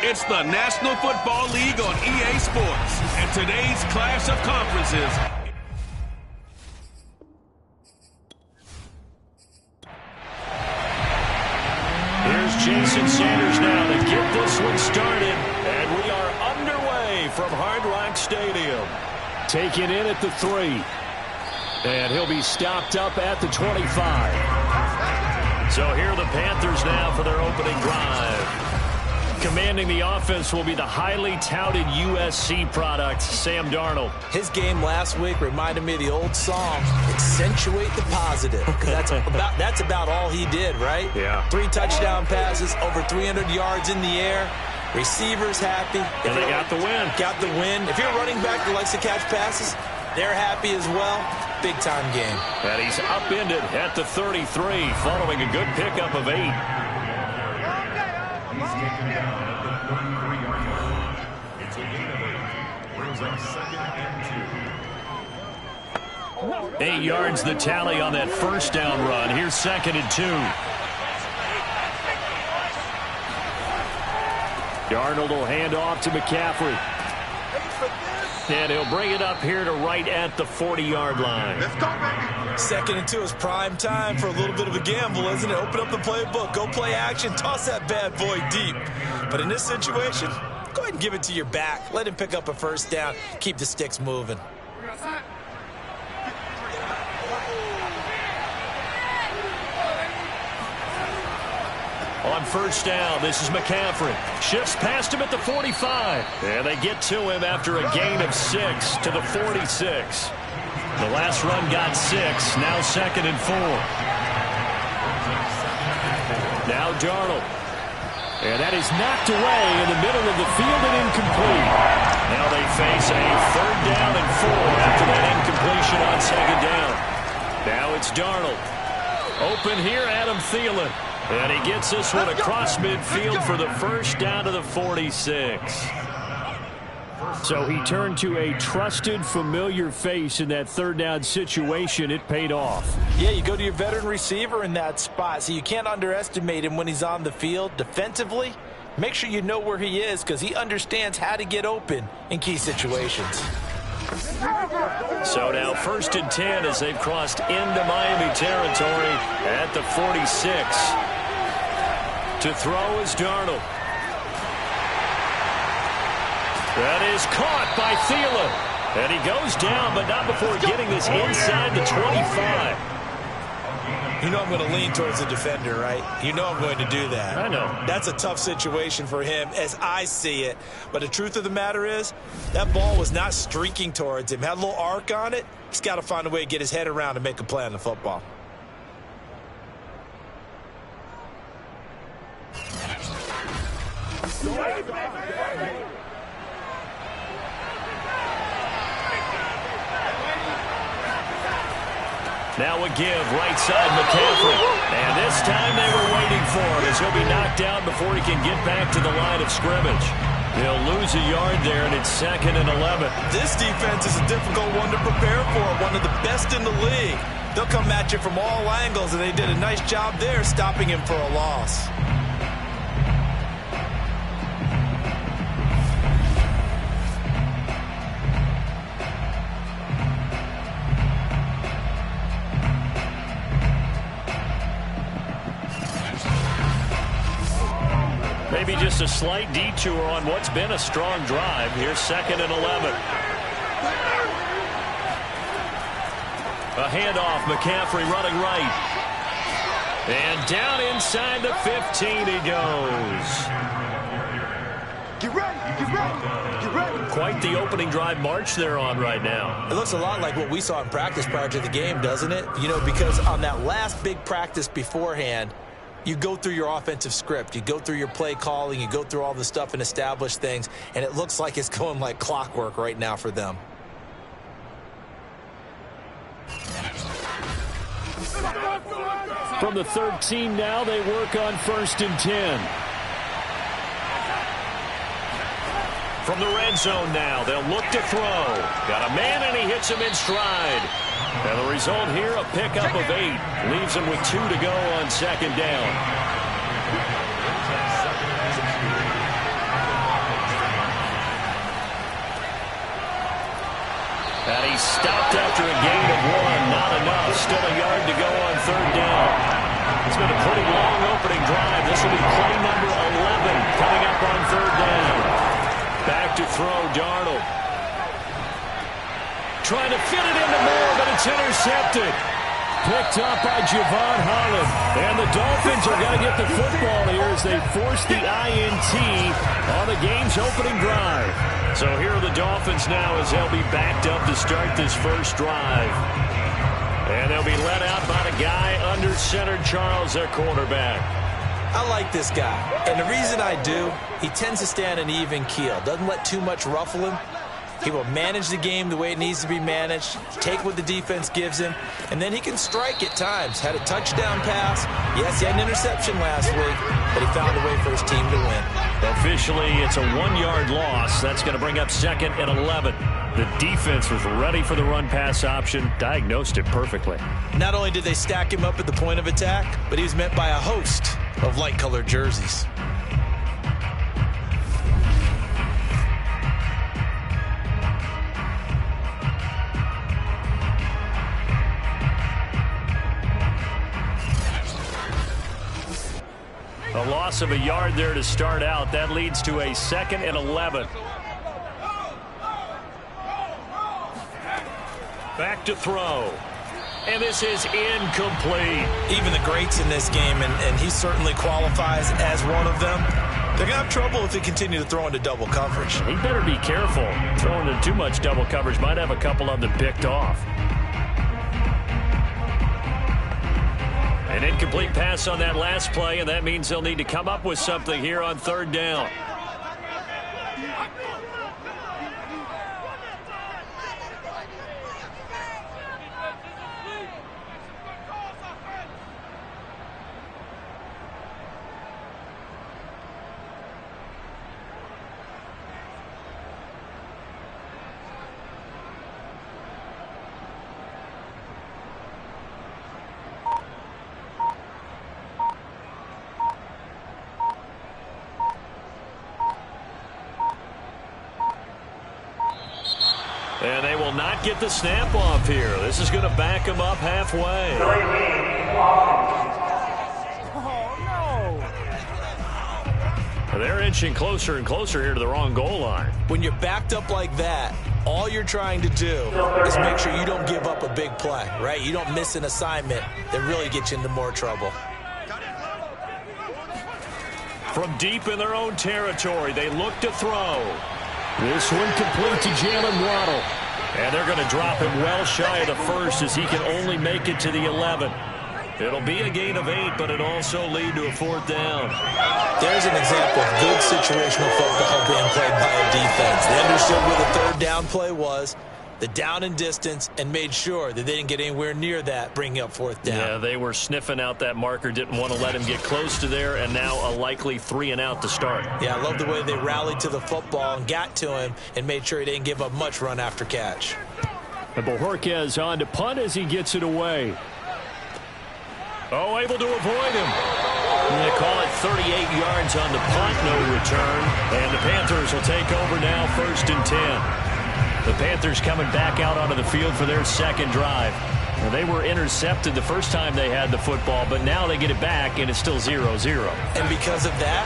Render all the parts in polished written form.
It's the National Football League on EA Sports. And today's clash of conferences. Here's Jason Sanders now to get this one started. And we are underway from Hard Rock Stadium. Taken in at the 3. And he'll be stopped up at the 25. So here are the Panthers now for their opening drive. Commanding the offense will be the highly touted USC product, Sam Darnold. His game last week reminded me of the old song, accentuate the positive. Because that's about all he did, right? Yeah. 3 touchdown passes, over 300 yards in the air. Receivers happy. And they got the win. Got the win. If you're a running back that likes to catch passes, they're happy as well. Big-time game. And he's upended at the 33 following a good pickup of 8. He's taken down at the 33-yard line. It's a gain of 8. Brings up 2nd and 2. 8 yards the tally on that first down run. Here's 2nd and 2. Darnold will hand off to McCaffrey. And he'll bring it up here to right at the 40-yard line. Let's go, baby. 2nd and 2 is prime time for a little bit of a gamble, isn't it? Open up the playbook, go play action, toss that bad boy deep. But in this situation, go ahead and give it to your back. Let him pick up a first down. Keep the sticks moving. On first down, this is McCaffrey. Shifts past him at the 45. And they get to him after a gain of 6 to the 46. The last run got 6. Now 2nd and 4. Now Darnold. And that is knocked away in the middle of the field and incomplete. Now they face a 3rd down and 4 after that incompletion on 2nd down. Now it's Darnold. Open here, Adam Thielen. And he gets this one across midfield for the first down to the 46. So he turned to a trusted, familiar face in that 3rd down situation. It paid off. Yeah, you go to your veteran receiver in that spot, so you can't underestimate him when he's on the field. Defensively, make sure you know where he is because he understands how to get open in key situations. So now 1st and 10 as they've crossed into Miami territory at the 46. To throw is Darnold. That is caught by Thielen. And he goes down, but not before getting this inside the 25. You know I'm going to lean towards the defender, right? You know I'm going to do that. I know. That's a tough situation for him as I see it. But the truth of the matter is, that ball was not streaking towards him. Had a little arc on it. He's got to find a way to get his head around and make a play on the football. Now a give, right side McCaffrey. And this time they were waiting for him as he'll be knocked down before he can get back to the line of scrimmage. He'll lose a yard there, and it's 2nd and 11. This defense is a difficult one to prepare for, one of the best in the league. They'll come at you from all angles, and they did a nice job there stopping him for a loss. Maybe just a slight detour on what's been a strong drive. Here's 2nd and 11. A handoff, McCaffrey running right. And down inside the 15 he goes. Get ready, get ready, get ready. Quite the opening drive march they're on right now. It looks a lot like what we saw in practice prior to the game, doesn't it? You know, because on that last big practice beforehand, you go through your offensive script, you go through your play calling, you go through all the stuff and establish things, and it looks like it's going like clockwork right now for them. From the 13 now, they work on 1st and 10. From the red zone now, they'll look to throw. Got a man, and he hits him in stride. And the result here, a pickup of 8. Leaves him with 2 to go on 2nd down. And he stopped after a gain of 1. Not enough. Still a yard to go on third down. It's been a pretty long opening drive. This will be play number 11 coming up on third down. Back to throw, Darnold. Trying to fit it into Moore, but it's intercepted. Picked up by Javon Holland. And the Dolphins are going to get the football here as they force the INT on the game's opening drive. So here are the Dolphins now as they'll be backed up to start this first drive. And they'll be led out by the guy under center, Charles, their quarterback. I like this guy. And the reason I do, he tends to stay on an even keel. Doesn't let too much ruffle him. He will manage the game the way it needs to be managed, take what the defense gives him, and then he can strike at times. Had a touchdown pass. Yes, he had an interception last week, but he found a way for his team to win. Officially, it's a 1-yard loss. That's going to bring up 2nd and 11. The defense was ready for the run-pass option, diagnosed it perfectly. Not only did they stack him up at the point of attack, but he was met by a host of light-colored jerseys. A loss of a yard there to start out. That leads to a 2nd and 11. Back to throw. And this is incomplete. Even the greats in this game, and he certainly qualifies as one of them, they're going to have trouble if they continue to throw into double coverage. He better be careful. Throwing into too much double coverage might have a couple of them picked off. An incomplete pass on that last play, and that means they'll need to come up with something here on third down. And they will not get the snap off here. This is going to back them up halfway. Oh, no. They're inching closer and closer here to the wrong goal line. When you're backed up like that, all you're trying to do is make sure you don't give up a big play, right? You don't miss an assignment that really gets you into more trouble. From deep in their own territory, they look to throw. This one complete to Jalen Waddle. And they're going to drop him well shy of the first as he can only make it to the 11. It'll be a gain of 8, but it also lead to a 4th down. There's an example of good situational football being played by a defense. They understood where the third down play was, the down and distance, and made sure that they didn't get anywhere near that, bringing up 4th down. Yeah, they were sniffing out that marker, didn't want to let him get close to there, and now a likely 3 and out to start. Yeah, I love the way they rallied to the football and got to him and made sure he didn't give up much run after catch. And Bojorquez on to punt as he gets it away. Oh, able to avoid him. And they call it 38 yards on the punt, no return. And the Panthers will take over now, 1st and 10. The Panthers coming back out onto the field for their second drive. Now, they were intercepted the first time they had the football, but now they get it back, and it's still 0-0. And because of that,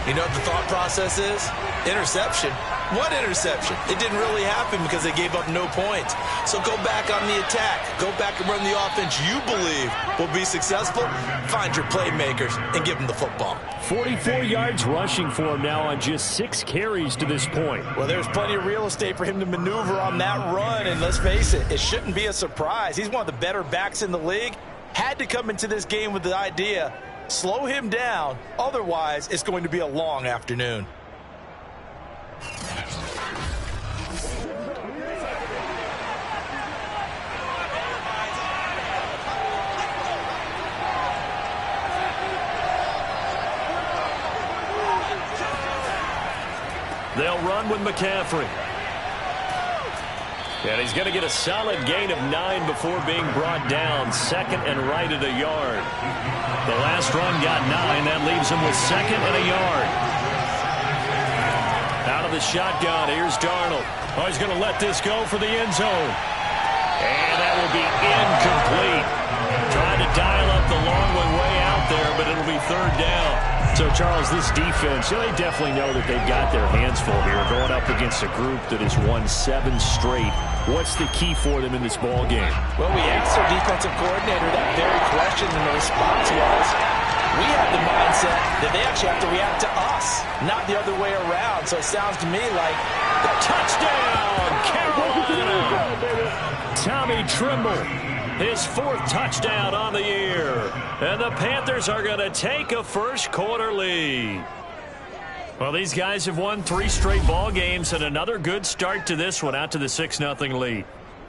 you know what the thought process is? Interception. What interception? It didn't really happen because they gave up no points. So go back on the attack. Go back and run the offense you believe will be successful. Find your playmakers and give them the football. 44 yards rushing for him now on just 6 carries to this point. Well, there's plenty of real estate for him to maneuver on that run, and let's face it, it shouldn't be a surprise. He's one of the better backs in the league. Had to come into this game with the idea, slow him down, otherwise it's going to be a long afternoon. They'll run with McCaffrey. And he's going to get a solid gain of 9 before being brought down. 2nd and right at a yard. The last run got 9. That leaves him with 2nd and a yard. Out of the shotgun, here's Darnold. Oh, he's going to let this go for the end zone. And that will be incomplete. Trying to dial up the long way out there, but it'll be third down. So, Charles, this defense, they definitely know that they've got their hands full here, going up against a group that has won 7 straight. What's the key for them in this ball game? Well, we asked our defensive coordinator that very question, and the response was, we have the mindset that they actually have to react to us, not the other way around. So it sounds to me like the touchdown, Carolina. Tommy Tremble, his 4th touchdown on the year. And the Panthers are going to take a first-quarter lead. Well, these guys have won 3 straight ball games and another good start to this one out to the 6-0 lead.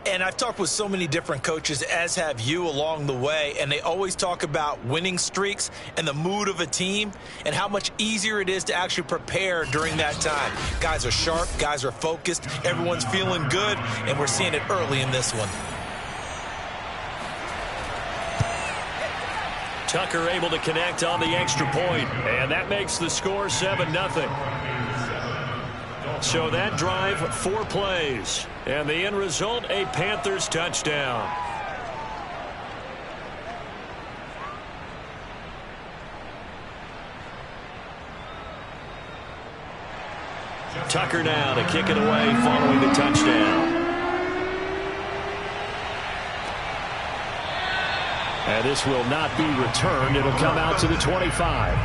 And I've talked with so many different coaches, as have you, along the way, and they always talk about winning streaks and the mood of a team and how much easier it is to actually prepare during that time. Guys are sharp, guys are focused, everyone's feeling good, and we're seeing it early in this one. Tucker able to connect on the extra point, and that makes the score 7-0. So that drive, 4 plays, and the end result, a Panthers touchdown. Tucker now to kick it away following the touchdown. And this will not be returned. It'll come out to the 25.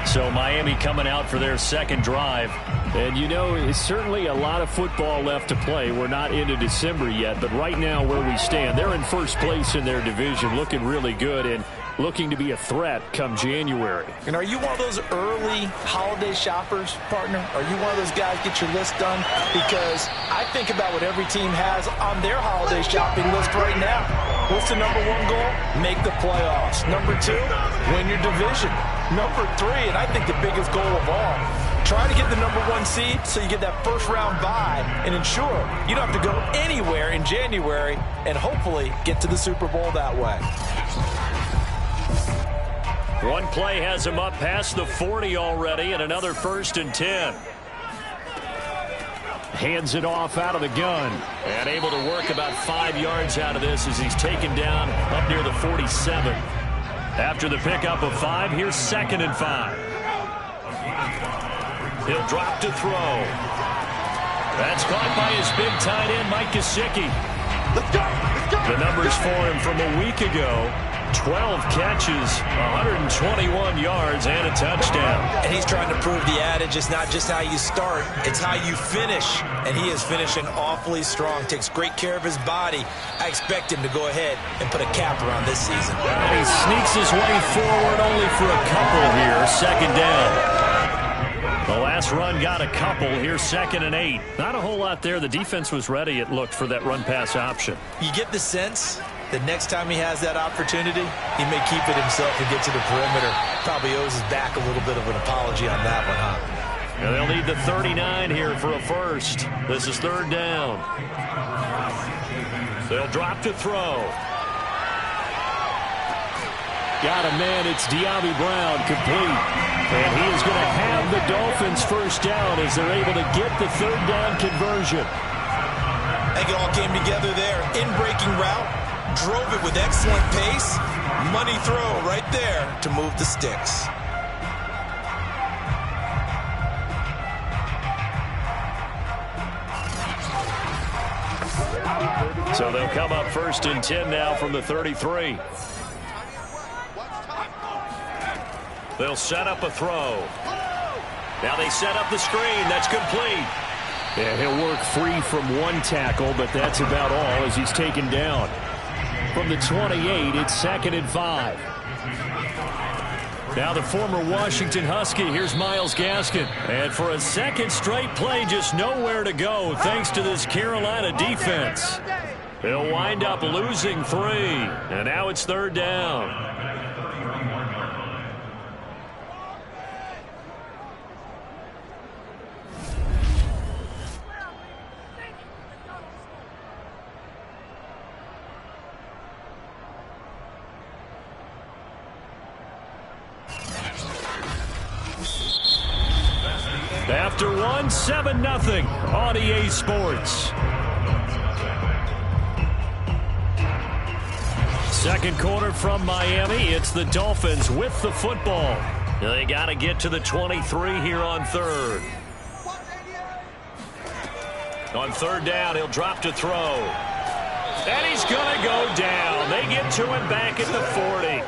So Miami coming out for their second drive. And, you know, it's certainly a lot of football left to play. We're not into December yet, but right now where we stand, they're in first place in their division, looking really good and looking to be a threat come January. And are you one of those early holiday shoppers, partner? Are you one of those guys get your list done? Because I think about what every team has on their holiday shopping list right now. What's the number 1 goal? Make the playoffs. Number 2, win your division. Number 3, and I think the biggest goal of all, try to get the number 1 seed so you get that first-round bye and ensure you don't have to go anywhere in January and hopefully get to the Super Bowl that way. One play has him up past the 40 already, and another 1st and 10. Hands it off out of the gun. And able to work about 5 yards out of this as he's taken down up near the 47. After the pickup of 5, here's 2nd and 5. He'll drop to throw. That's caught by his big tight end, Mike Gesicki. Let's go! Let's go! The numbers for him from a week ago. 12 catches, 121 yards, and a touchdown. And he's trying to prove the adage, it's not just how you start, it's how you finish. And he is finishing awfully strong, takes great care of his body. I expect him to go ahead and put a cap around this season. He sneaks his way forward only for a couple here, 2nd down. The last run got a couple. Here's 2nd and 8. Not a whole lot there. The defense was ready, it looked, for that run-pass option. You get the sense that next time he has that opportunity, he may keep it himself and get to the perimeter. Probably owes his back a little bit of an apology on that one, huh? And they'll need the 39 here for a first. This is 3rd down. They'll drop to throw. Got a man, it's De'Ami Brown, complete. And he is going to have the Dolphins first down as they're able to get the 3rd down conversion. I think it all came together there. In-breaking route, drove it with excellent pace. Money throw right there to move the sticks. So they'll come up 1st and 10 now from the 33. They'll set up a throw. Now they set up the screen. That's complete. Yeah, he'll work free from 1 tackle, but that's about all as he's taken down. From the 28, it's 2nd and 5. Now the former Washington Husky, here's Myles Gaskin. And for a 2nd straight play, just nowhere to go thanks to this Carolina defense. They'll wind up losing 3, and now it's 3rd down. After one, 7-0 on EA Sports. Second quarter from Miami. It's the Dolphins with the football. They got to get to the 23 here on third. On third down, he'll drop to throw. And he's going to go down. They get to him back at the 40.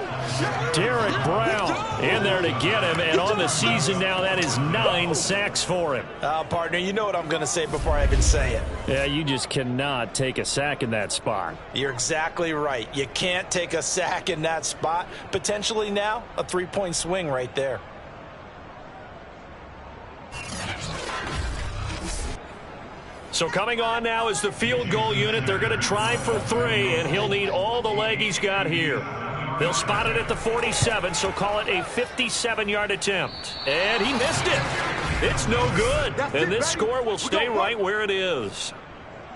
Derek Brown in there to get him. And on the season now, that is 9 sacks for him. Partner, you know what I'm going to say before I even say it. Yeah, you just cannot take a sack in that spot. You're exactly right. You can't take a sack in that spot. Potentially now, a 3-point swing right there. So coming on now is the field goal unit. They're going to try for 3, and he'll need all the leg he's got here. They'll spot it at the 47, so call it a 57-yard attempt. And he missed it. It's no good. And this score will stay right where it is.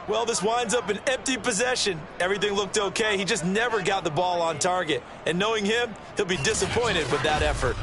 Well, this winds up an empty possession. Everything looked okay. He just never got the ball on target. And knowing him, he'll be disappointed with that effort.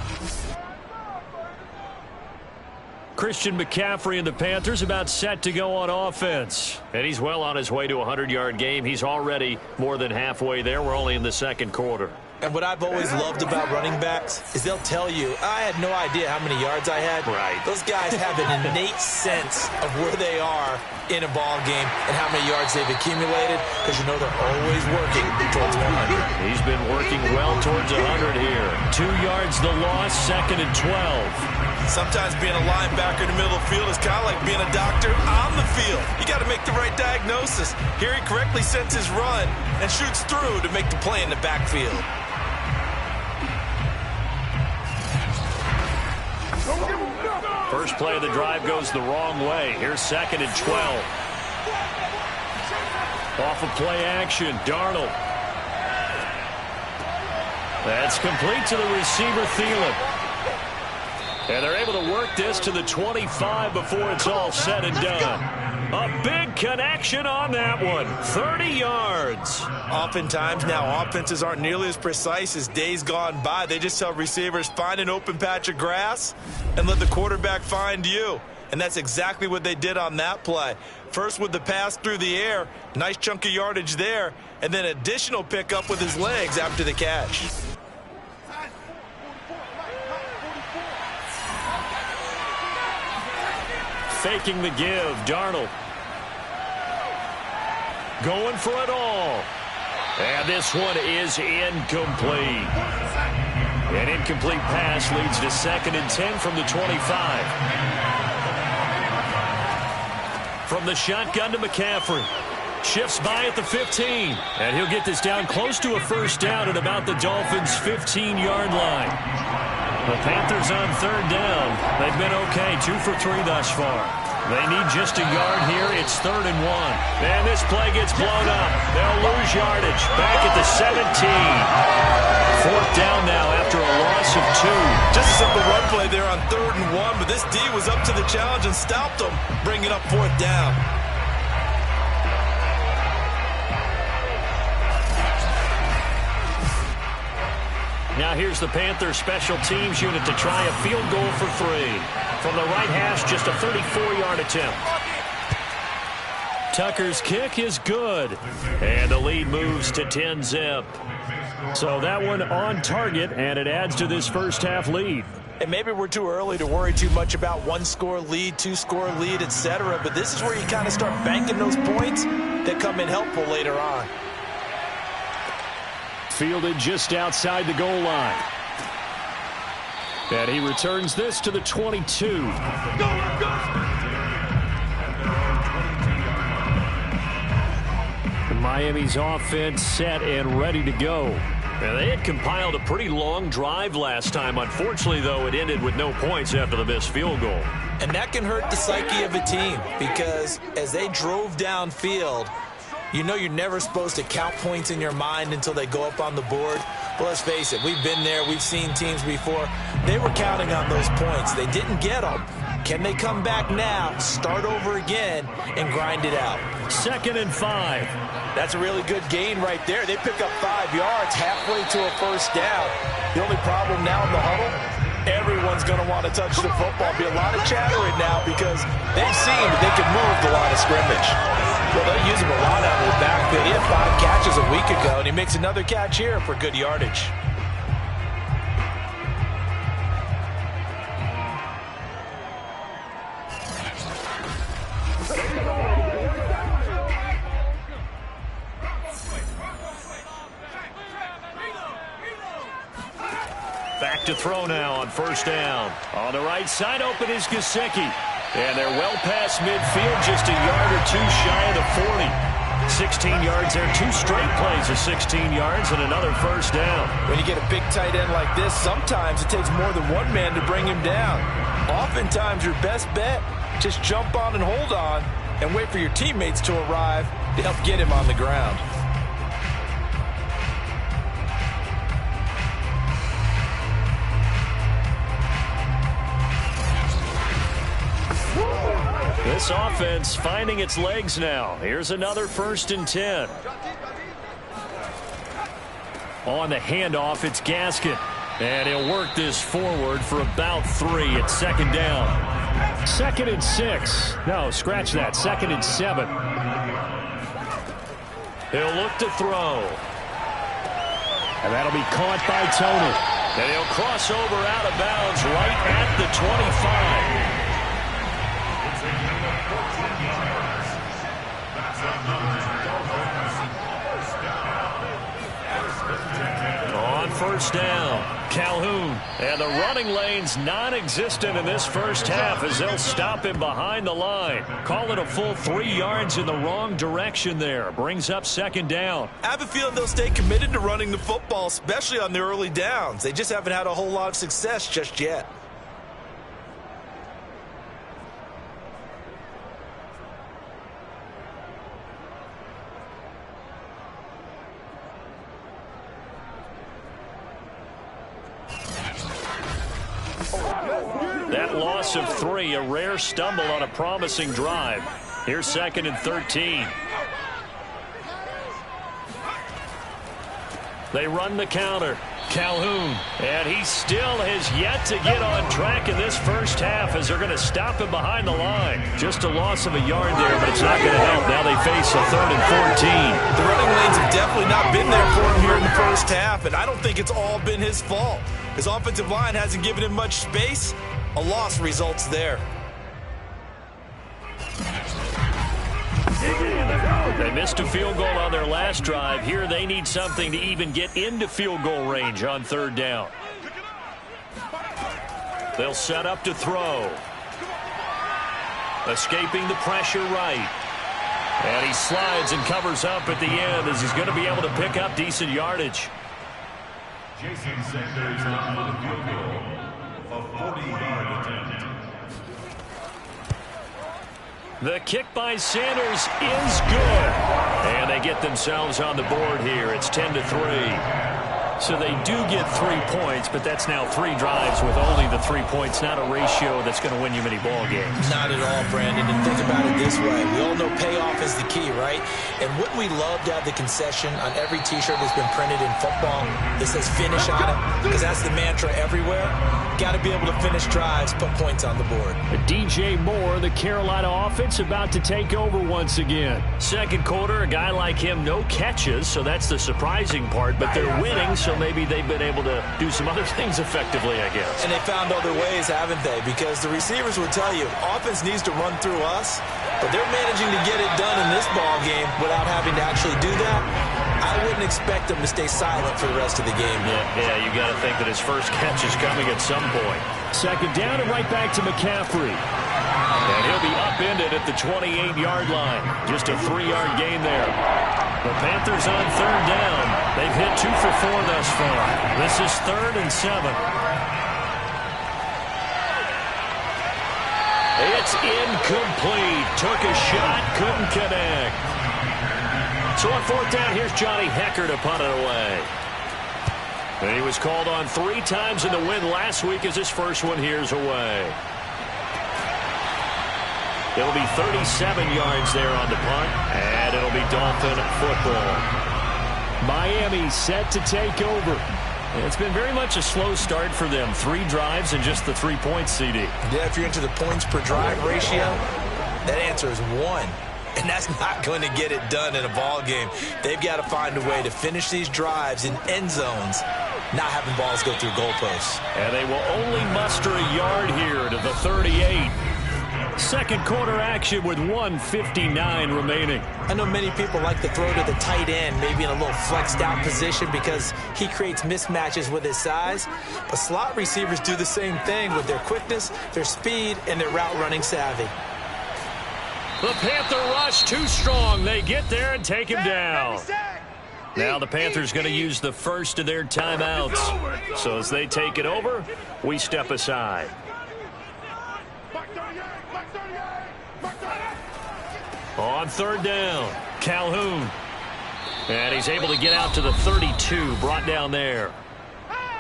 Christian McCaffrey and the Panthers about set to go on offense. And he's well on his way to a 100-yard game. He's already more than halfway there. We're only in the second quarter. And what I've always loved about running backs is they'll tell you, I had no idea how many yards I had. Right. Those guys have an innate sense of where they are in a ball game and how many yards they've accumulated, because you know they're always working towards 100. He's been working well towards 100 here. 2 yards the loss, 2nd and 12. Sometimes being a linebacker in the middle of the field is kind of like being a doctor on the field. You got to make the right diagnosis. Here he correctly sets his run and shoots through to make the play in the backfield. First play of the drive goes the wrong way. Here's 2nd and 12. Off of play action, Darnold. That's complete to the receiver, Thielen. And they're able to work this to the 25 before it's all said and done. A big connection on that one. 30 yards. Oftentimes now offenses aren't nearly as precise as days gone by. They just tell receivers, find an open patch of grass and let the quarterback find you. And that's exactly what they did on that play. First with the pass through the air, nice chunk of yardage there, and then additional pickup with his legs after the catch. Faking the give, Darnold. Going for it all. And this one is incomplete. An incomplete pass leads to 2nd and 10 from the 25. From the shotgun to McCaffrey. Shifts by at the 15. And he'll get this down close to a first down at about the Dolphins' 15-yard line. The Panthers on third down. They've been okay, 2 for 3 thus far. They need just a yard here. It's 3rd and 1. And this play gets blown up. They'll lose yardage. Back at the 17. 4th down now after a loss of 2. Just a simple run play there on 3rd and 1, but this D was up to the challenge and stopped them, bringing up 4th down. Now here's the Panthers special teams unit to try a field goal for 3. From the right hash, just a 34-yard attempt. Tucker's kick is good. And the lead moves to 10-zip. So that one on target, and it adds to this first half lead. And maybe we're too early to worry too much about 1-score lead, 2-score lead, etc. But this is where you kind of start banking those points that come in helpful later on. Fielded just outside the goal line. And he returns this to the 22. Miami's offense set and ready to go. Now, they had compiled a pretty long drive last time. Unfortunately, though, it ended with no points after the missed field goal. And that can hurt the psyche of a team, because as they drove downfield, you know you're never supposed to count points in your mind until they go up on the board. Well, let's face it, we've been there. We've seen teams before. They were counting on those points. They didn't get them. Can they come back now, start over again, and grind it out? 2nd and 5. That's a really good gain right there. They pick up 5 yards halfway to a first down. The only problem now in the huddle, Everyone's going to want to touch the football. Be a lot of chattering now because they've seen that they can move the line of scrimmage. Well, they'll use him a lot out of the backfield. He had 5 catches a week ago, and he makes another catch here for good yardage. Back to throw now on first down. On the right side, open is Gesicki. And they're well past midfield, just a yard or two shy of the 40. 16 yards there, 2 straight plays of 16 yards and another first down. When you get a big tight end like this, sometimes it takes more than one man to bring him down. Oftentimes, your best bet, just jump on and hold on and wait for your teammates to arrive to help get him on the ground. This offense finding its legs now. Here's another 1st and 10. On the handoff, it's Gaskin. And he'll work this forward for about 3 at 2nd down. 2nd and 6. No, scratch that. 2nd and 7. He'll look to throw. And that'll be caught by Tony. And he'll cross over out of bounds right at the 25. On first down, Calhoun. And the running lane's non-existent in this first half as they'll stop him behind the line. Call it a full 3 yards in the wrong direction there. Brings up 2nd down. I have a feeling they'll stay committed to running the football, especially on the early downs. They just haven't had a whole lot of success just yet. That loss of 3, a rare stumble on a promising drive. Here's 2nd and 13. They run the counter. Calhoun. And he still has yet to get on track in this first half as they're going to stop him behind the line. Just a loss of a yard there, but it's not going to help. Now they face a 3rd and 14. The running lanes have definitely not been there for him here in the first half, and I don't think it's all been his fault. His offensive line hasn't given him much space. A loss results there. They missed a field goal on their last drive. Here they need something to even get into field goal range on 3rd down. They'll set up to throw. Escaping the pressure right. And he slides and covers up at the end as he's going to be able to pick up decent yardage. Jason Sanders on the field goal, a 40-yard attempt. The kick by Sanders is good. And they get themselves on the board here. It's 10-3. So they do get 3 points, but that's now 3 drives with only the 3 points, not a ratio that's going to win you many ball games. Not at all, Brandon. And think about it this way. We all know payoff is the key, right? And wouldn't we love to have the concession on every T-shirt that's been printed in football that says finish on it? Because that's the mantra everywhere. Got to be able to finish drives, put points on the board. DJ Moore, the Carolina offense, about to take over once again. Second quarter, a guy like him, no catches, so that's the surprising part. But they're winning, so maybe they've been able to do some other things effectively, I guess. And they found other ways, haven't they? Because the receivers will tell you, offense needs to run through us, but they're managing to get it done in this ball game without having to actually do that. I wouldn't expect them to stay silent for the rest of the game. Yeah, you got to think that his first catch is coming at some point. Second down and right back to McCaffrey. And he'll be upended at the 28-yard line. Just a 3-yard gain there. The Panthers on 3rd down. They've hit 2 for 4 thus far. This is 3rd and 7. It's incomplete. Took a shot, couldn't connect. So on 4th down, here's Johnny Hekker to punt it away. And he was called on 3 times in the win last week as his first one here's away. It'll be 37 yards there on the punt, and it'll be Dolphin football. Miami set to take over. It's been very much a slow start for them. 3 drives and just the 3 points, CD. Yeah, if you're into the points per drive ratio, that answer is 1. And that's not going to get it done in a ball game. They've got to find a way to finish these drives in end zones, not having balls go through goalposts. And they will only muster a yard here to the 38. Second quarter action with 1:59 remaining. I know many people like to throw to the tight end, maybe in a little flexed out position because he creates mismatches with his size. But slot receivers do the same thing with their quickness, their speed, and their route running savvy. The Panther rush too strong. They get there and take him down. Now the Panthers going to use the first of their timeouts. So as they take it over, we step aside. On third down, Calhoun. And he's able to get out to the 32, brought down there.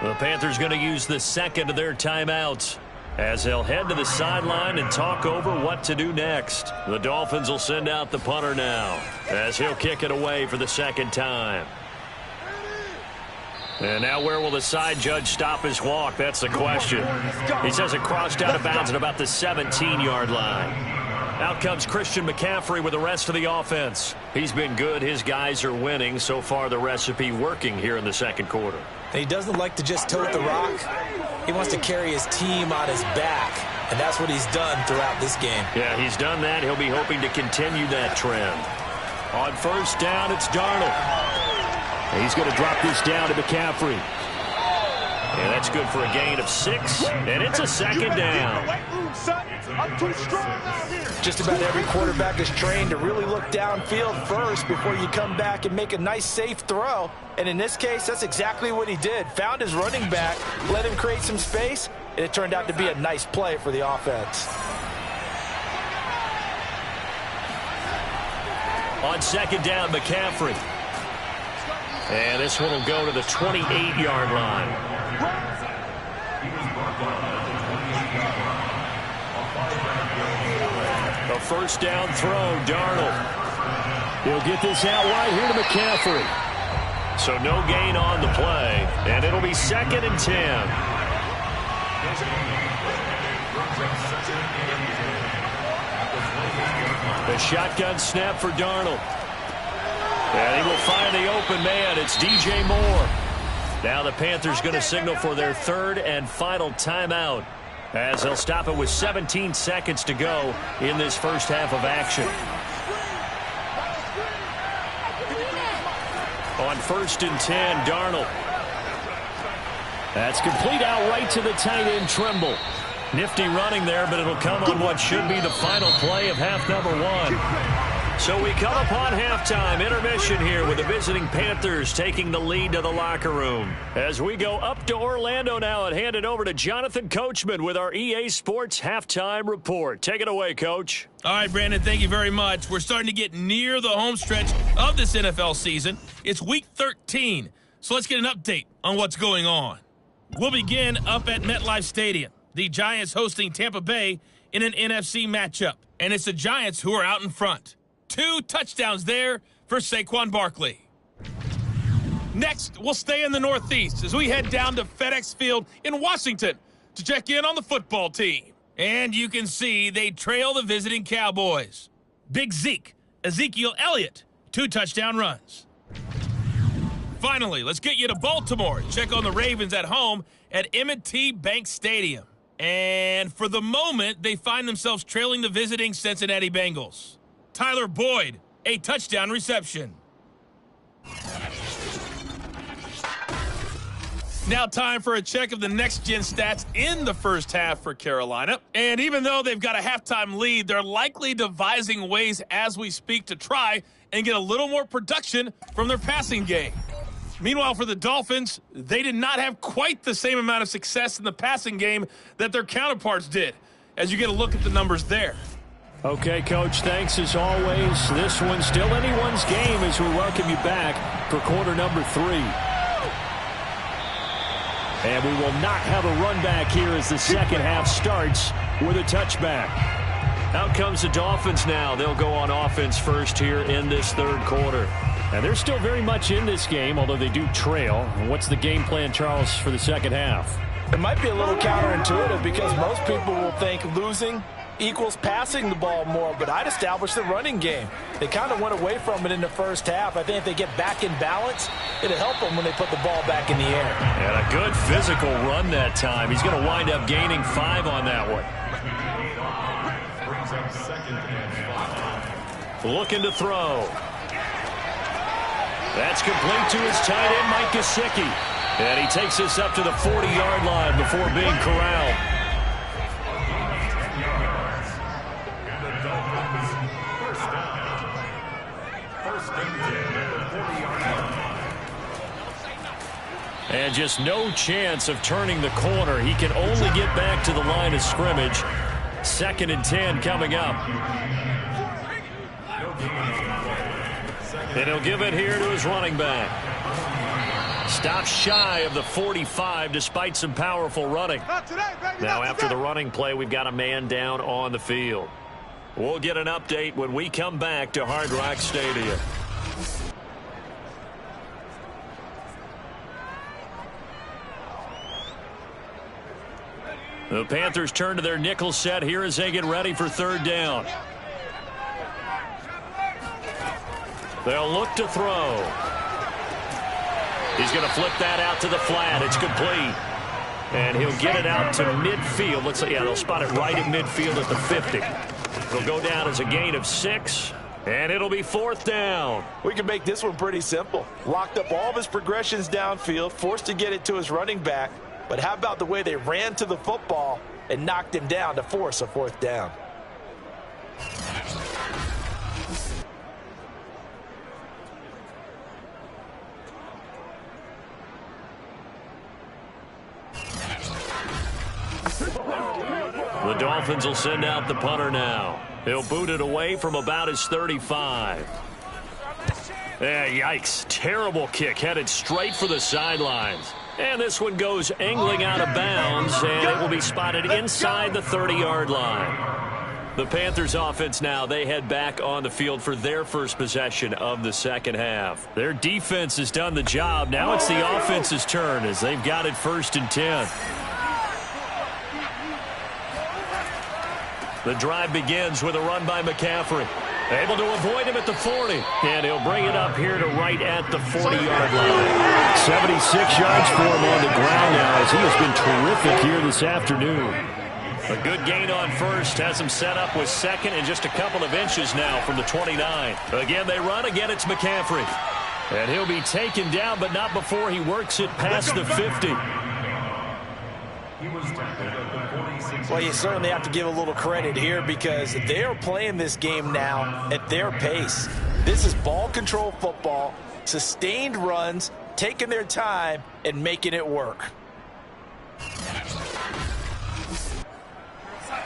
The Panthers going to use the second of their timeouts as they'll head to the sideline and talk over what to do next. The Dolphins will send out the punter now as he'll kick it away for the second time. And now where will the side judge stop his walk? That's the question. He says it crossed out of bounds at about the 17-yard line. Out comes Christian McCaffrey with the rest of the offense. He's been good. His guys are winning. So far, the recipe working here in the second quarter. And he doesn't like to just tote the rock. He wants to carry his team on his back. And that's what he's done throughout this game. Yeah, he's done that. He'll be hoping to continue that trend. On first down, it's Darnold. He's going to drop this down to McCaffrey. And that's good for a gain of 6. And it's a second down. Just about every quarterback is trained to really look downfield first before you come back and make a nice, safe throw. And in this case, that's exactly what he did. Found his running back, let him create some space, and it turned out to be a nice play for the offense. On second down, McCaffrey. And this one will go to the 28-yard line. A first down throw, Darnold. He'll get this out wide here to McCaffrey. So no gain on the play, and it'll be 2nd and 10. The shotgun snap for Darnold. And he will find the open man. It's DJ Moore. Now the Panthers going to signal for their third and final timeout as they'll stop it with 17 seconds to go in this first half of action. On 1st and 10, Darnold. That's complete out right to the tight end, Trimble. Nifty running there, but it'll come on what should be the final play of half number 1. So we come upon halftime intermission here with the visiting Panthers taking the lead to the locker room. As we go up to Orlando now and hand it over to Jonathan Coachman with our EA Sports Halftime Report. Take it away, Coach. All right, Brandon, thank you very much. We're starting to get near the home stretch of this NFL season. It's Week 13, so let's get an update on what's going on. We'll begin up at MetLife Stadium. The Giants hosting Tampa Bay in an NFC matchup, and it's the Giants who are out in front. 2 touchdowns there for Saquon Barkley. Next, we'll stay in the Northeast as we head down to FedEx Field in Washington to check in on the football team. And you can see they trail the visiting Cowboys. Big Zeke, Ezekiel Elliott, 2 touchdown runs. Finally, let's get you to Baltimore. Check on the Ravens at home at M&T Bank Stadium. And for the moment, they find themselves trailing the visiting Cincinnati Bengals. Tyler Boyd, a touchdown reception. Now time for a check of the next-gen stats in the first half for Carolina. And even though they've got a halftime lead, they're likely devising ways as we speak to try and get a little more production from their passing game. Meanwhile, for the Dolphins, they did not have quite the same amount of success in the passing game that their counterparts did, as you get a look at the numbers there. Okay, Coach, thanks as always. This one's still anyone's game as we welcome you back for quarter number 3. And we will not have a run back here as the second half starts with a touchback. Out comes the Dolphins now. They'll go on offense first here in this third quarter. And they're still very much in this game, although they do trail. What's the game plan, Charles, for the second half? It might be a little counterintuitive because most people will think losing equals passing the ball more, but I'd establish the running game. They kind of went away from it in the first half. I think if they get back in balance, it'll help them when they put the ball back in the air. And a good physical run that time. He's going to wind up gaining 5 on that one. Looking to throw. That's complete to his tight end, Mike Gesicki. And he takes this up to the 40-yard line before being corralled. And just no chance of turning the corner. He can only get back to the line of scrimmage. 2nd and 10 coming up. And he'll give it here to his running back. Stops shy of the 45 despite some powerful running. Now after the running play, we've got a man down on the field. We'll get an update when we come back to Hard Rock Stadium. The Panthers turn to their nickel set here as they get ready for 3rd down. They'll look to throw. He's going to flip that out to the flat. It's complete. And he'll get it out to midfield. Let's say, yeah, they'll spot it right at midfield at the 50. It'll go down as a gain of 6, and it'll be 4th down. We can make this one pretty simple. Locked up all of his progressions downfield, forced to get it to his running back. But how about the way they ran to the football and knocked him down to force a 4th down? The Dolphins will send out the punter now. He'll boot it away from about his 35. Yikes. Terrible kick headed straight for the sidelines. And this one goes angling out of bounds, and it will be spotted inside the 30-yard line. The Panthers offense now, they head back on the field for their first possession of the second half. Their defense has done the job. Now it's the offense's turn as they've got it 1st and 10. The drive begins with a run by McCaffrey. Able to avoid him at the 40. And he'll bring it up here to right at the 40-yard line. 76 yards for him on the ground now as he has been terrific here this afternoon. A good gain on 1st. Has him set up with 2nd and just a couple of inches now from the 29. Again, they run. Again, it's McCaffrey. And he'll be taken down, but not before he works it past the 50. Well, you certainly have to give a little credit here because they are playing this game now at their pace. This is ball control football, sustained runs, taking their time and making it work.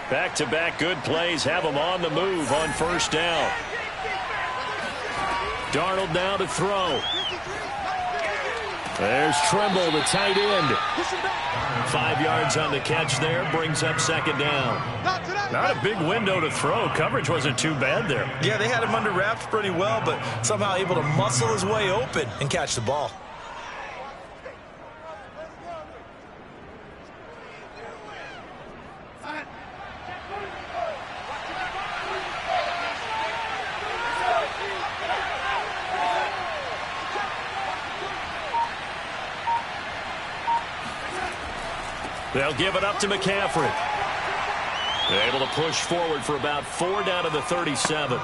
Back-to-back good plays have them on the move on 1st down. Darnold now to throw. There's Trimble, the tight end. 5 yards on the catch there, brings up 2nd down. Not a big window to throw. Coverage wasn't too bad there. Yeah, they had him under wraps pretty well, but somehow able to muscle his way open and catch the ball. They'll give it up to McCaffrey. They're able to push forward for about 4 down to the 37.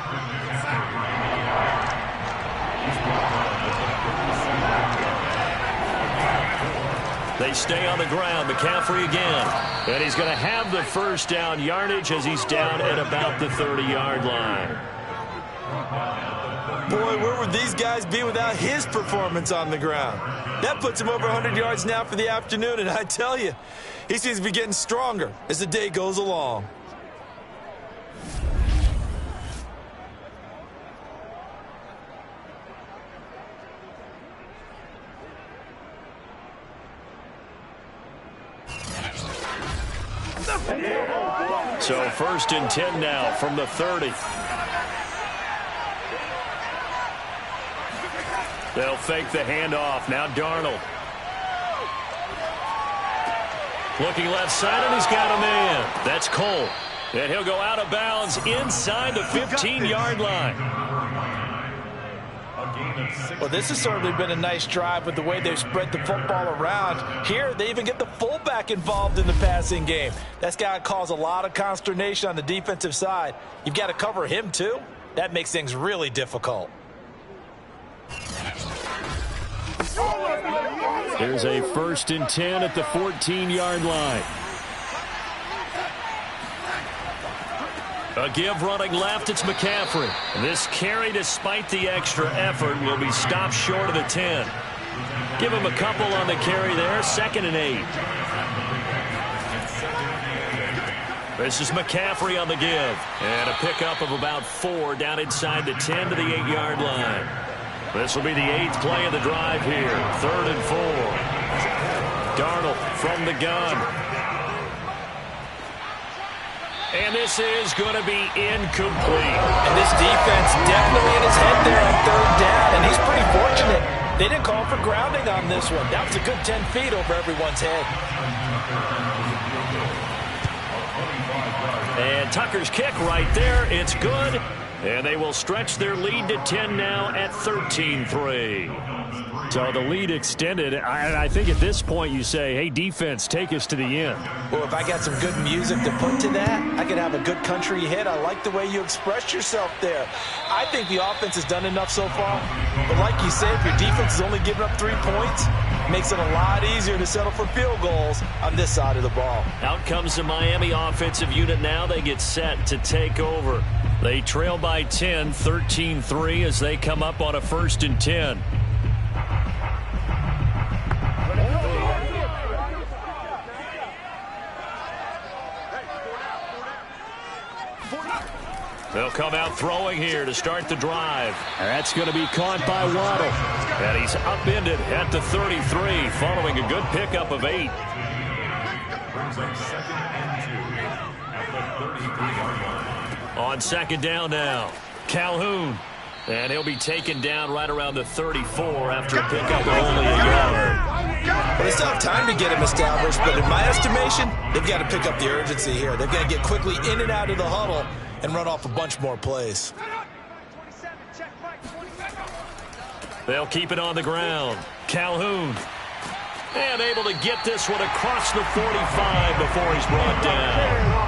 They stay on the ground. McCaffrey again. And he's going to have the 1st down yardage as he's down at about the 30-yard line. Boy, where would these guys be without his performance on the ground? That puts him over 100 yards now for the afternoon, and I tell you, he seems to be getting stronger as the day goes along. So 1st and 10 now from the 30. They'll fake the handoff. Now Darnold. Looking left side, and he's got a man. That's Cole. And he'll go out of bounds inside the 15-yard line. Well, this has certainly been a nice drive with the way they've spread the football around. Here, they even get the fullback involved in the passing game. That's got to cause a lot of consternation on the defensive side. You've got to cover him, too. That makes things really difficult. Here's a 1st and 10 at the 14-yard line. A give running left, it's McCaffrey. This carry, despite the extra effort, will be stopped short of the 10. Give him a couple on the carry there, 2nd and 8. This is McCaffrey on the give. And a pickup of about 4 down inside the 10 to the 8-yard line. This will be the 8th play of the drive here. 3rd and 4. Darnold from the gun. And this is going to be incomplete. And this defense definitely in his head there on 3rd down, and he's pretty fortunate. They didn't call for grounding on this one. That was a good 10 feet over everyone's head. And Tucker's kick right there. It's good. And they will stretch their lead to 10 now at 13-3. So the lead extended. I think at this point you say, hey, defense, take us to the end. Well, if I got some good music to put to that, I could have a good country hit. I like the way you expressed yourself there. I think the offense has done enough so far. But like you said, if your defense is only giving up 3 points, it makes it a lot easier to settle for field goals on this side of the ball. Out comes the Miami offensive unit now. They get set to take over. They trail by 10, 13-3 as they come up on a 1st and 10. They'll come out throwing here to start the drive. That's going to be caught by Waddle. And he's upended at the 33 following a good pickup of 8. Brings up 2nd and 2 at the 33-yard line. On 2nd down now, Calhoun. And he'll be taken down right around the 34 after a pickup of only a yard. Well, they still have time to get him established, but in my estimation, they've got to pick up the urgency here. They've got to get quickly in and out of the huddle and run off a bunch more plays. They'll keep it on the ground. Calhoun. And able to get this one across the 45 before he's brought down.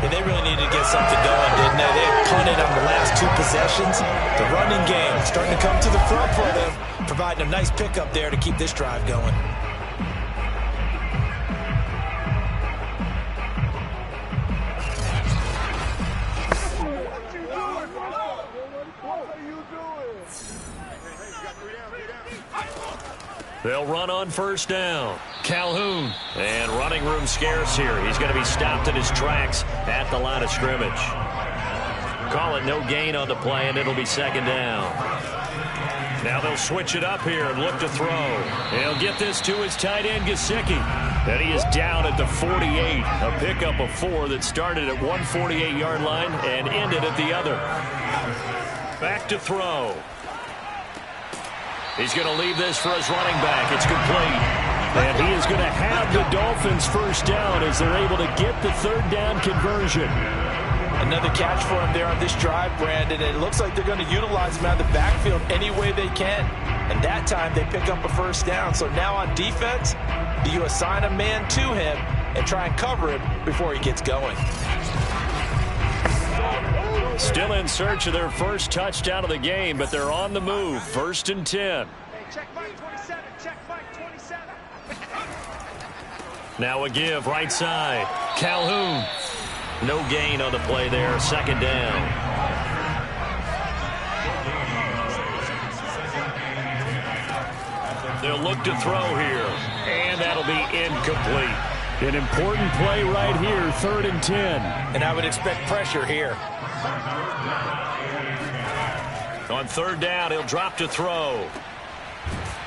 And they really needed to get something going, didn't they? They had punted on the last 2 possessions. The running game starting to come to the front for them, providing a nice pickup there to keep this drive going. They'll run on 1st down. Calhoun. And running room scarce here. He's going to be stopped in his tracks at the line of scrimmage. Call it no gain on the play, and it'll be 2nd down. Now they'll switch it up here and look to throw. He'll get this to his tight end, Gesicki. And he is down at the 48. A pickup of 4 that started at 148-yard line and ended at the other. Back to throw. He's going to leave this for his running back. It's complete. And he is going to have the Dolphins 1st down as they're able to get the 3rd down conversion. Another catch for him there on this drive, Brandon. And it looks like they're going to utilize him out of the backfield any way they can. And that time they pick up a 1st down. So now on defense, do you assign a man to him and try and cover him before he gets going? Still in search of their first touchdown of the game, but they're on the move. 1st and 10. Check Mike 27. Check Mike 27. Now a give right side. Calhoun. No gain on the play there. 2nd down. They'll look to throw here. And that'll be incomplete. An important play right here. 3rd and 10. And I would expect pressure here. On 3rd down, he'll drop to throw.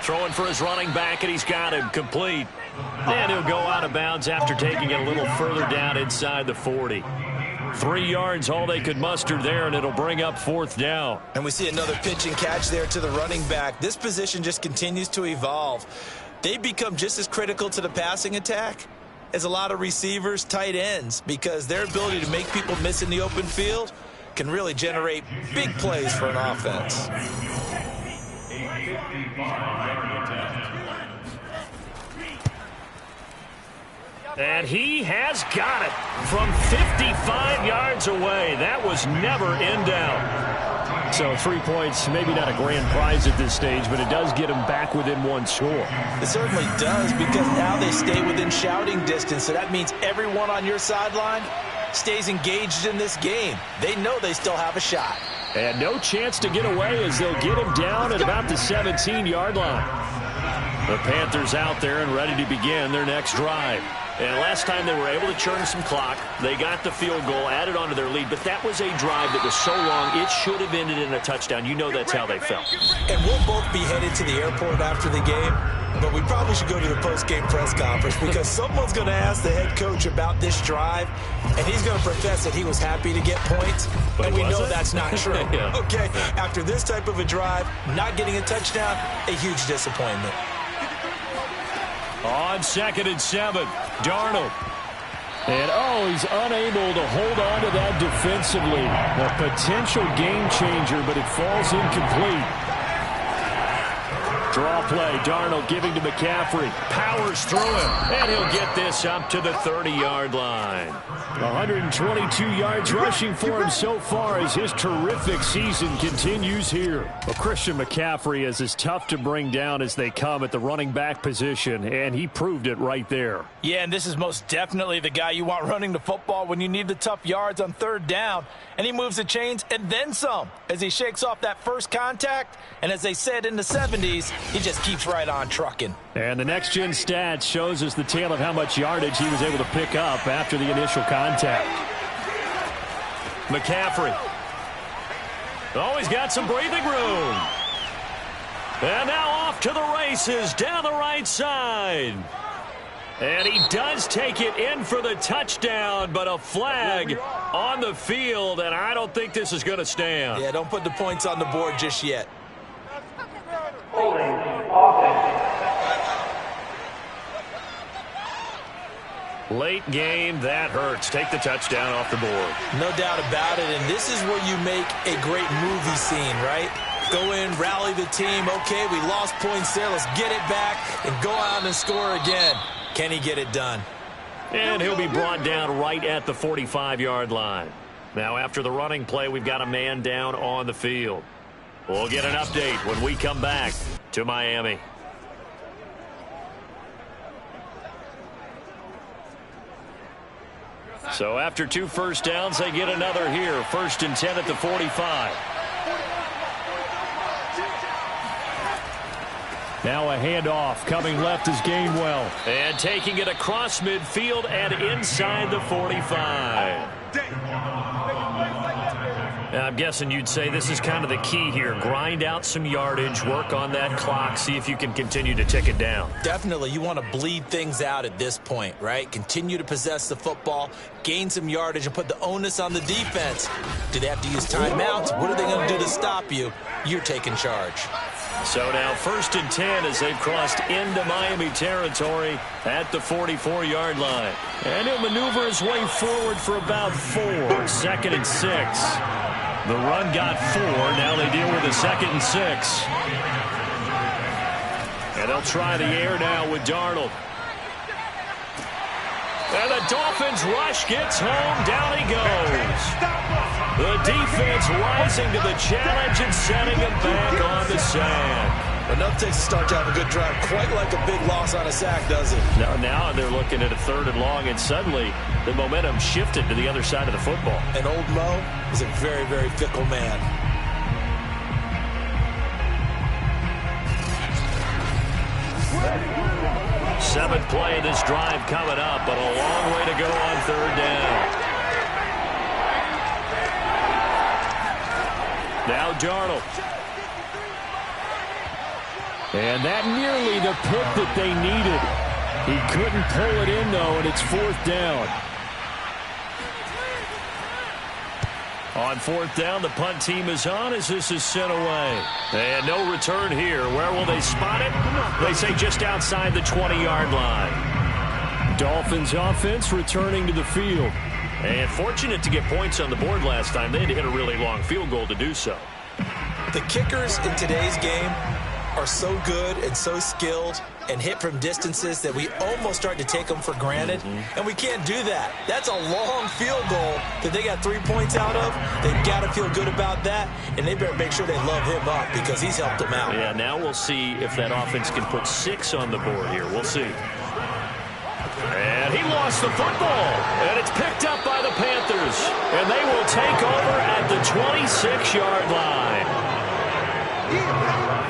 Throwing for his running back, and he's got him complete. And he'll go out of bounds after taking it a little further down inside the 40. 3 yards, all they could muster there, and it'll bring up 4th down. And we see another pitch and catch there to the running back. This position just continues to evolve. They become just as critical to the passing attack as a lot of receivers, tight ends, because their ability to make people miss in the open field can really generate big plays for an offense. And he has got it from 55 yards away. That was never in doubt. So 3 points, maybe not a grand prize at this stage, but it does get them back within 1 score. It certainly does, because now they stay within shouting distance, so that means everyone on your sideline stays engaged in this game. They know they still have a shot. And no chance to get away as they'll get him down at about the 17-yard line. The Panthers out there and ready to begin their next drive. And last time they were able to churn some clock, they got the field goal, added on to their lead, but that was a drive that was so long, it should have ended in a touchdown. You know that's how they felt. And we'll both be headed to the airport after the game, but we probably should go to the post-game press conference because someone's going to ask the head coach about this drive, and he's going to profess that he was happy to get points, but we know that's not true. Yeah. Okay, after this type of a drive, not getting a touchdown, a huge disappointment. On 2nd and 7, Darnold. And, he's unable to hold on to that defensively. A potential game changer, but it falls incomplete. Draw play, Darnold giving to McCaffrey. Powers through him, and he'll get this up to the 30-yard line. 122 yards rushing for him so far as his terrific season continues here. Well, Christian McCaffrey is as tough to bring down as they come at the running back position, and he proved it right there. Yeah, and this is most definitely the guy you want running the football when you need the tough yards on 3rd down. And he moves the chains and then some as he shakes off that first contact. And as they said in the 70s, he just keeps right on trucking. And the next-gen stats shows us the tale of how much yardage he was able to pick up after the initial contact. McCaffrey. He's got some breathing room. And now off to the races down the right side. And he does take it in for the touchdown, but a flag on the field, and I don't think this is going to stand. Yeah, don't put the points on the board just yet. Late game, that hurts. Take the touchdown off the board. No doubt about it, and this is where you make a great movie scene, right? Go in, rally the team. Okay, we lost points there. Let's get it back and go out and score again. Can he get it done? And he'll be brought down right at the 45-yard line. Now, after the running play, we've got a man down on the field. We'll get an update when we come back to Miami. So after 2 first downs, they get another here. 1st and 10 at the 45. Now a handoff coming left is Gainwell. And taking it across midfield and inside the 45. I'm guessing you'd say this is kind of the key here. Grind out some yardage, work on that clock, see if you can continue to tick it down. Definitely. You want to bleed things out at this point, right? Continue to possess the football, gain some yardage, and put the onus on the defense. Do they have to use timeouts? What are they going to do to stop you? You're taking charge. So now 1st and 10 as they've crossed into Miami territory at the 44-yard line. And he'll maneuver his way forward for about 4. 2nd and 6. The run got 4. Now they deal with a 2nd and 6. And they'll try the air now with Darnold. And the Dolphins rush gets home. Down he goes. The defense rising to the challenge and setting him back on the sack. Enough takes to start to have a good drive. Quite like a big loss on a sack, does it? Now they're looking at a 3rd and long, and suddenly the momentum shifted to the other side of the football. And old Mo is a very, very fickle man. Seventh play of this drive coming up, but a long way to go on 3rd down. Now Darnold. And that nearly the pick that they needed. He couldn't pull it in, though, and it's 4th down. On fourth down, the punt team is on as this is sent away. And no return here. Where will they spot it? They say just outside the 20-yard line. Dolphins offense returning to the field. And fortunate to get points on the board last time. They had to hit a really long field goal to do so. The kickers in today's game are so good and so skilled and hit from distances that we almost start to take them for granted, and we can't do that. That's a long field goal that they got 3 points out of. They've got to feel good about that, and they better make sure they love him up because he's helped them out. Yeah, now we'll see if that offense can put 6 on the board here. We'll see. And he lost the football, and it's picked up by the Panthers, and they will take over at the 26-yard line.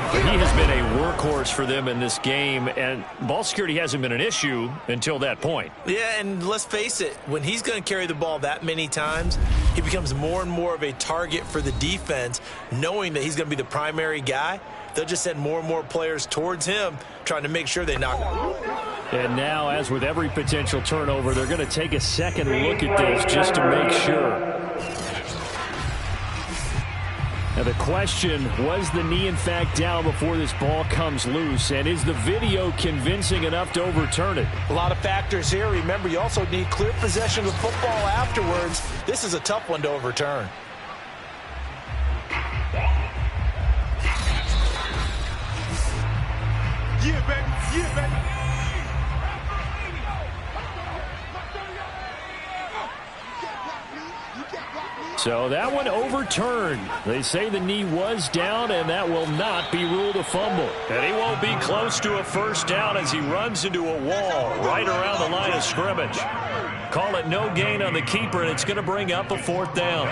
He has been a workhorse for them in this game, and ball security hasn't been an issue until that point. Yeah, and let's face it, when he's going to carry the ball that many times, he becomes more and more of a target for the defense, knowing that he's going to be the primary guy. They'll just send more and more players towards him, trying to make sure they knock him. And now, as with every potential turnover, they're going to take a second look at this just to make sure. Now the question, was the knee in fact down before this ball comes loose? And is the video convincing enough to overturn it? A lot of factors here. Remember, you also need clear possession of the football afterwards. This is a tough one to overturn. Yeah, baby. Yeah, baby. So that one overturned. They say the knee was down, and that will not be ruled a fumble. And he won't be close to a first down as he runs into a wall right around the line of scrimmage. Call it no gain on the keeper, and it's going to bring up a fourth down.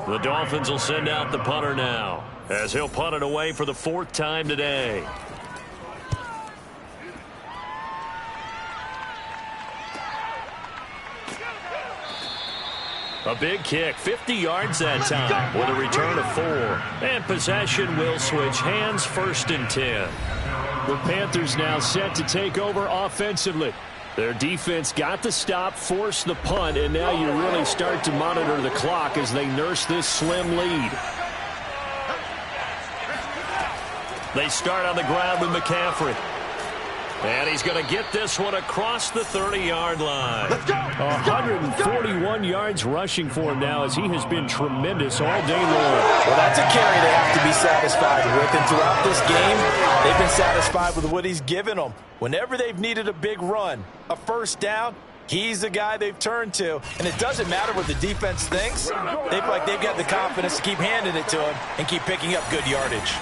The Dolphins will send out the punter now, as he'll punt it away for the 4th time today. A big kick, 50 yards that time, with a return of 4. And possession will switch hands, 1st and 10. The Panthers now set to take over offensively. Their defense got the stop, forced the punt, and now you really start to monitor the clock as they nurse this slim lead. They start on the ground with McCaffrey. And he's going to get this one across the 30-yard line. Let's go. 141 yards rushing for him now as he has been tremendous all day long. Well, that's a carry they have to be satisfied with. And throughout this game, they've been satisfied with what he's given them. Whenever they've needed a big run, a first down, he's the guy they've turned to. And it doesn't matter what the defense thinks. They feel like they've got the confidence to keep handing it to him and keep picking up good yardage.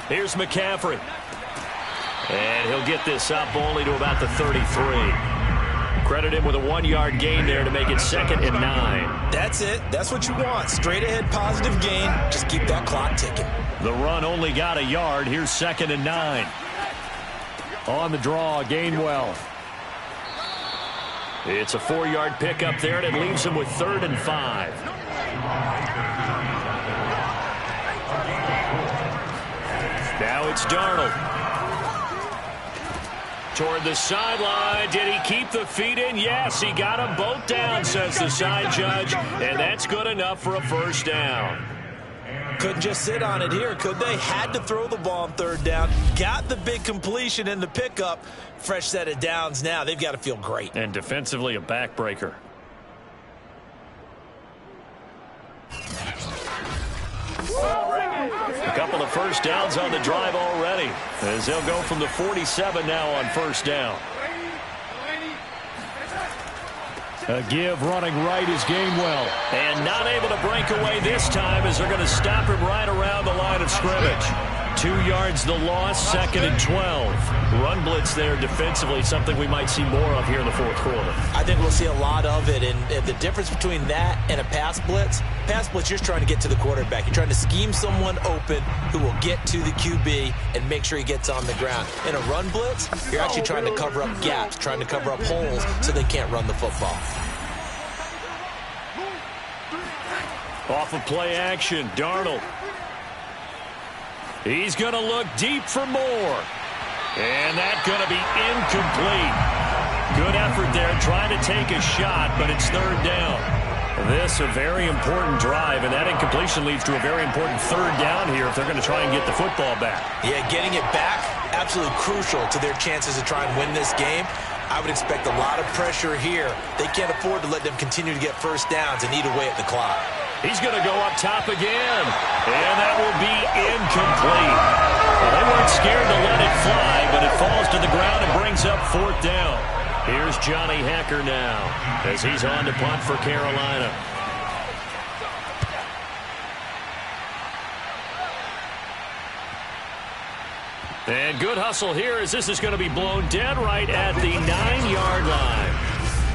Here's McCaffrey. And he'll get this up only to about the 33. Credit him with a 1-yard gain there to make it 2nd and 9. That's it. That's what you want. Straight ahead positive gain. Just keep that clock ticking. The run only got a yard. Here's 2nd and 9. On the draw, Gainwell. It's a 4-yard pickup there, and it leaves him with 3rd and 5. Now it's Darnold. Toward the sideline. Did he keep the feet in? Yes, he got them both down, says the side judge. And that's good enough for a first down. Couldn't just sit on it here, could they? Had to throw the ball on 3rd down. Got the big completion in the pickup. Fresh set of downs now. They've got to feel great. And defensively, a backbreaker. A couple of first downs on the drive already, as they'll go from the 47 now on first down. A give running right is Gainwell. And not able to break away this time as they're going to stop him right around the line of scrimmage. 2 yards the loss, 2nd and 12. Run blitz there defensively, something we might see more of here in the 4th quarter. I think we'll see a lot of it, and the difference between that and a pass blitz, Pass blitz, you're just trying to get to the quarterback. You're trying to scheme someone open who will get to the QB and make sure he gets on the ground. In a run blitz, you're actually trying to cover up gaps, trying to cover up holes so they can't run the football. Off of play action, Darnold. He's going to look deep for more. And that's going to be incomplete. Good effort there, trying to take a shot, but it's third down. This a very important drive, and that incompletion leads to a very important third down here if they're going to try and get the football back. Yeah, getting it back, absolutely crucial to their chances to try and win this game. I would expect a lot of pressure here. They can't afford to let them continue to get first downs and eat away at the clock. He's going to go up top again, and that will be incomplete. Well, they weren't scared to let it fly, but it falls to the ground and brings up fourth down. Here's Johnny Hekker now as he's on to punt for Carolina. And good hustle here as this is going to be blown dead right at the 9-yard line.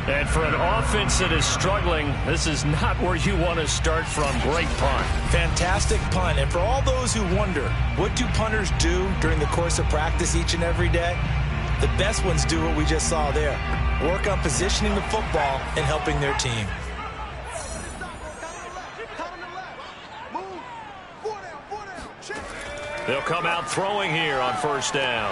And for an offense that is struggling, this is not where you want to start from. Great punt. Fantastic punt. And for all those who wonder, what do punters do during the course of practice each and every day? The best ones do what we just saw there. Work on positioning the football and helping their team. They'll come out throwing here on first down.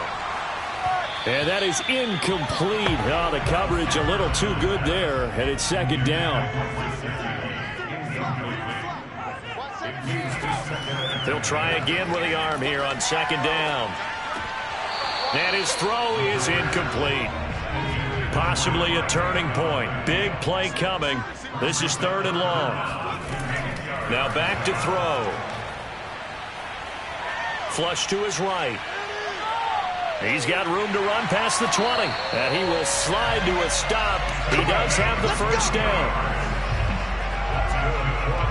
And that is incomplete. Oh, the coverage a little too good there, and it's second down. They'll try again with the arm here on second down. And his throw is incomplete. Possibly a turning point. Big play coming. This is third and long. Now back to throw. Flush to his right. He's got room to run past the 20. And he will slide to a stop. He does have the first down.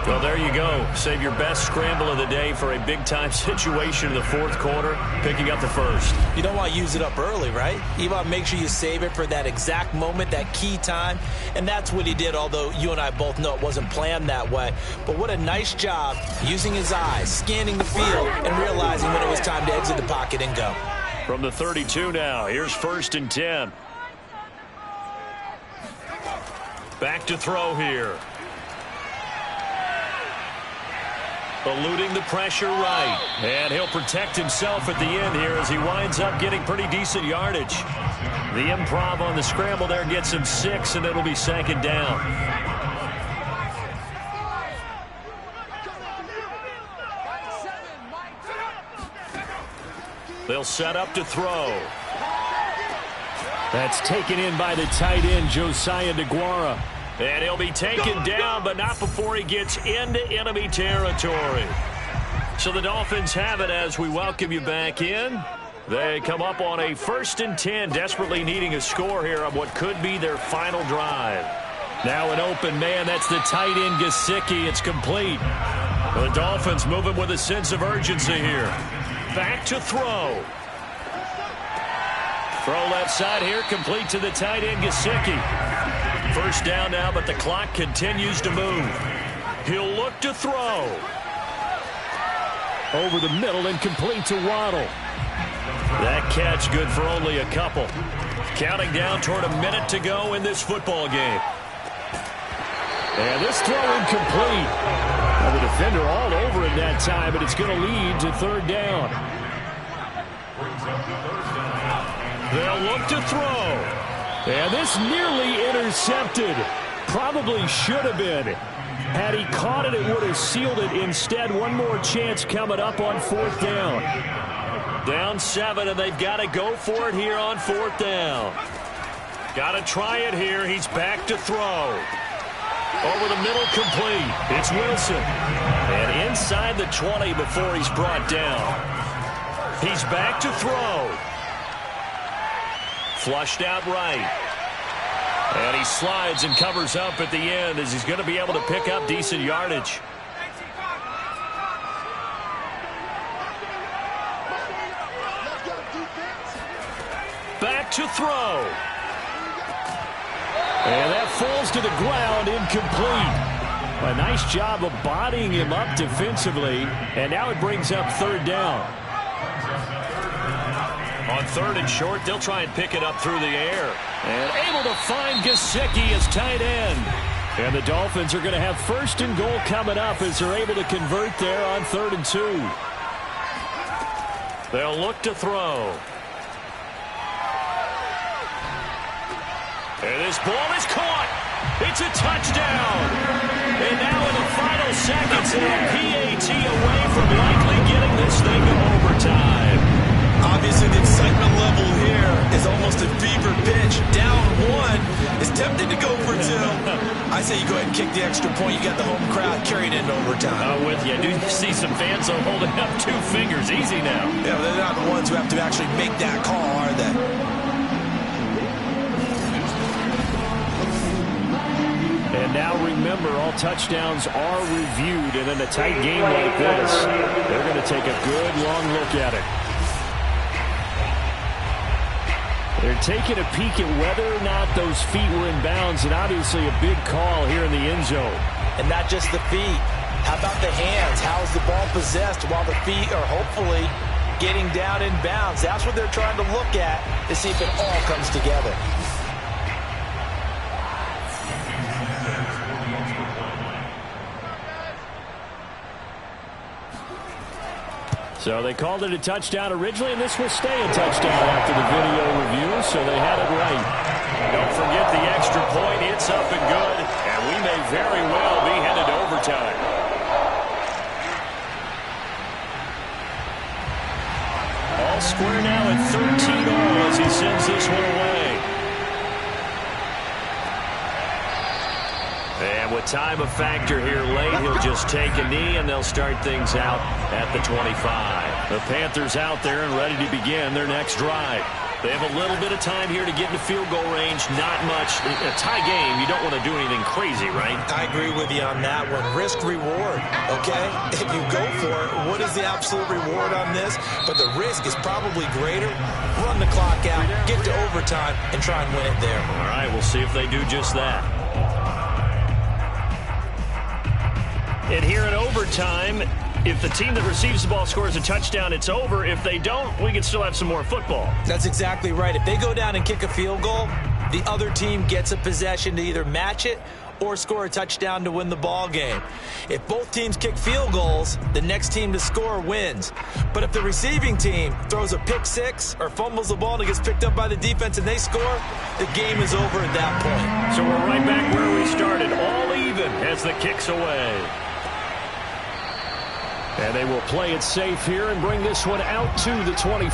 Well, there you go. Save your best scramble of the day for a big-time situation in the fourth quarter, picking up the first. You don't want to use it up early, right? You want to make sure you save it for that exact moment, that key time. And that's what he did, although you and I both know it wasn't planned that way. But what a nice job using his eyes, scanning the field, and realizing when it was time to exit the pocket and go. From the 32 now, here's first and 10. Back to throw here. Eluding the pressure right. And he'll protect himself at the end here as he winds up getting pretty decent yardage. The improv on the scramble there gets him 6, and it'll be second down. They'll set up to throw. That's taken in by the tight end, Josiah DeGuara. And he'll be taken down, but not before he gets into enemy territory. So the Dolphins have it as we welcome you back in. They come up on a first and 10, desperately needing a score here on what could be their final drive. Now an open man, that's the tight end Gesicki. It's complete. The Dolphins moving with a sense of urgency here. Back to throw. Throw left side here, complete to the tight end Gesicki. First down now, but the clock continues to move. He'll look to throw. Over the middle and complete to Waddle. That catch good for only a couple. Counting down toward a minute to go in this football game. And this throw incomplete. Well, the defender all over it that time, but it's going to lead to third down. They'll look to throw. And this nearly intercepted. Probably should have been. Had he caught it, it would have sealed it. Instead, one more chance coming up on fourth down. Down 7, and they've got to go for it here on fourth down. Got to try it here. He's back to throw. Over the middle, complete. It's Wilson. And inside the 20 before he's brought down. He's back to throw. Flushed out right. And he slides and covers up at the end as he's going to be able to pick up decent yardage. Back to throw. And that falls to the ground, incomplete. A nice job of bodying him up defensively, and now it brings up third down. On third and short, they'll try and pick it up through the air. And able to find Gesicki as tight end. And the Dolphins are going to have first and goal coming up as they're able to convert there on 3rd and 2. They'll look to throw. And this ball is caught. It's a touchdown. And now in the final seconds, a PAT away from likely getting this thing to overtime. Obviously, the excitement level here is almost a fever pitch. Down 1 is tempted to go for 2. I say you go ahead and kick the extra point. You got the home crowd carrying it into overtime. I'm with you. I do see some fans holding up 2 fingers. Easy now. Yeah, they're not the ones who have to actually make that call, are they? And now remember, all touchdowns are reviewed, and in a tight game like this, they're going to take a good long look at it. They're taking a peek at whether or not those feet were in bounds, and obviously a big call here in the end zone. And not just the feet. How about the hands? How's the ball possessed while the feet are hopefully getting down in bounds? That's what they're trying to look at to see if it all comes together. So they called it a touchdown originally, and this will stay a touchdown after the video review, so they had it right. Don't forget the extra point. It's up and good, and we may very well be headed to overtime. All square now at 13 all as he sends this one away. And with time a factor here late, he'll just take a knee, and they'll start things out at the 25. The Panthers out there and ready to begin their next drive. They have a little bit of time here to get into field goal range. Not much. A tie game, you don't want to do anything crazy, right? I agree with you on that one. Risk reward, okay? If you go for it, what is the absolute reward on this? But the risk is probably greater. Run the clock out, get to overtime, and try and win it there. All right, we'll see if they do just that. And here in overtime, if the team that receives the ball scores a touchdown, it's over. If they don't, we can still have some more football. That's exactly right. If they go down and kick a field goal, the other team gets a possession to either match it or score a touchdown to win the ball game. If both teams kick field goals, the next team to score wins. But if the receiving team throws a pick six or fumbles the ball and it gets picked up by the defense and they score, the game is over at that point. So we're right back where we started, all even as the kick's away. And they will play it safe here and bring this one out to the 25.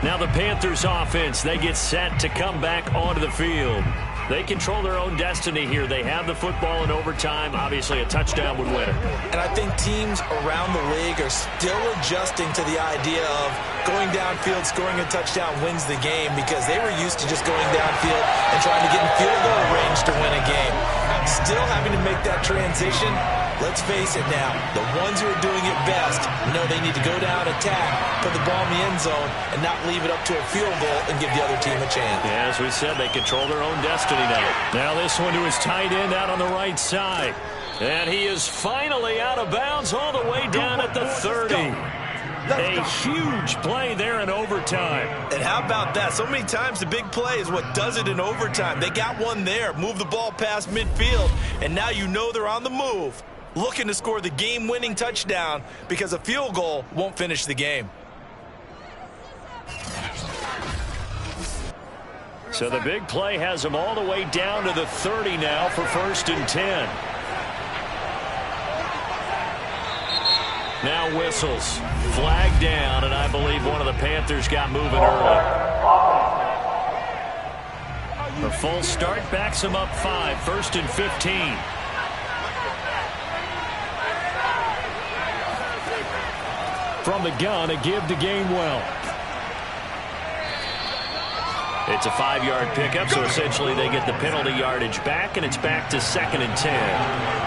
Now the Panthers offense, they get set to come back onto the field. They control their own destiny here. They have the football in overtime. Obviously, a touchdown would win it. And I think teams around the league are still adjusting to the idea of going downfield, scoring a touchdown wins the game because they were used to just going downfield and trying to get in field goal range to win a game. Still having to make that transition. Let's face it now, the ones who are doing it best know they need to go down, attack, put the ball in the end zone, and not leave it up to a field goal and give the other team a chance. Yeah, as we said, they control their own destiny now. Now this one to his tight end out on the right side. And he is finally out of bounds all the way down at the 30. A huge play there in overtime. And how about that? So many times the big play is what does it in overtime. They got one there, move the ball past midfield, and now you know they're on the move, looking to score the game-winning touchdown because a field goal won't finish the game. So the big play has them all the way down to the 30 now for 1st and 10. Now whistles. Flag down, and I believe one of the Panthers got moving early. A full start backs them up 5, 1st and 15. From the gun, a give to Gainwell. It's a 5-yard pickup, so essentially they get the penalty yardage back, and it's back to 2nd and 10.